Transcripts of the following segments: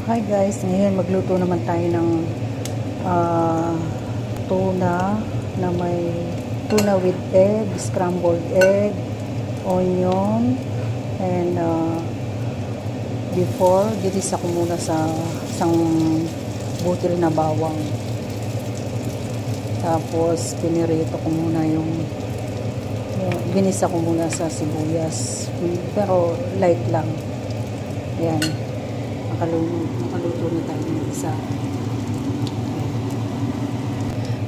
Hi guys, ngayon magluto naman tayo ng tuna na may tuna with egg, scrambled egg, onion, and before, ginisa ko muna sa isang butil na bawang. Tapos, pinirito ko muna ginisa ko muna sa sibuyas. Pero, light lang. Ayan. Makaluto na tayo ng isa.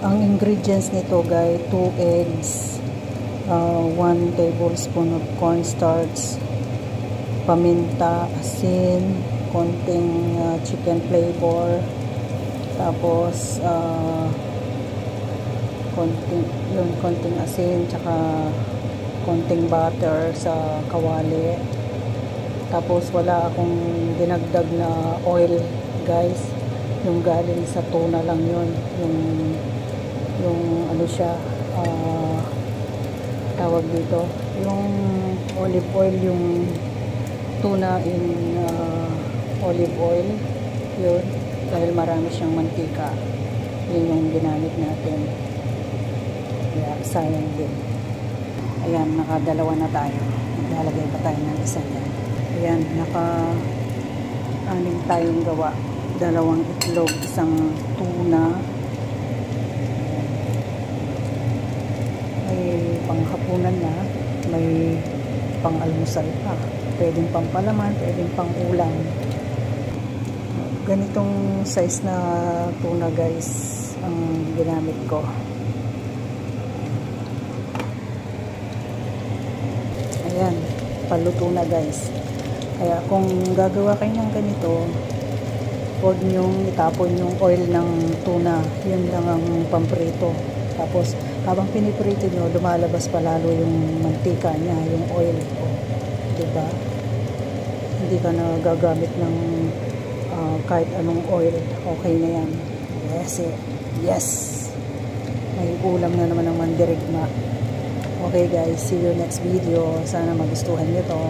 Ang ingredients nito guys, 2 eggs, 1 tablespoon of cornstarch, paminta, asin, konting chicken flavor, tapos konting asin, tsaka konting butter sa kawali. Tapos wala akong dinagdag na oil guys, yung galing sa tuna lang yun, yung ano siya, tawag dito, yung olive oil, yung tuna in olive oil, yun, dahil marami siyang mantika, yun yung ginamit natin, kaya sayang din. Ayan, nakadalawa na tayo, maglalagay pa tayo ng isa yan. Ayan, naka-anim tayong gawa. 2 itlog, isang tuna. May panghapunan na, may pang-almusal pa. Pwedeng pang palaman, pwedeng pang ulam. Ganitong size na tuna guys ang ginamit ko. Ayan, paluto na guys. Kaya kung gagawa kayo ng ganito, huwag nyong itapon yung oil ng tuna. Yun lang ang pamprito. Tapos, habang piniprito nyo, lumalabas pa lalo yung mantika niya, yung oil. Diba? Hindi ka na gagamit ng kahit anong oil. Okay na yan. Yes! May ulam na naman ng mandirigma. Okay guys, see you next video. Sana magustuhan nyo to.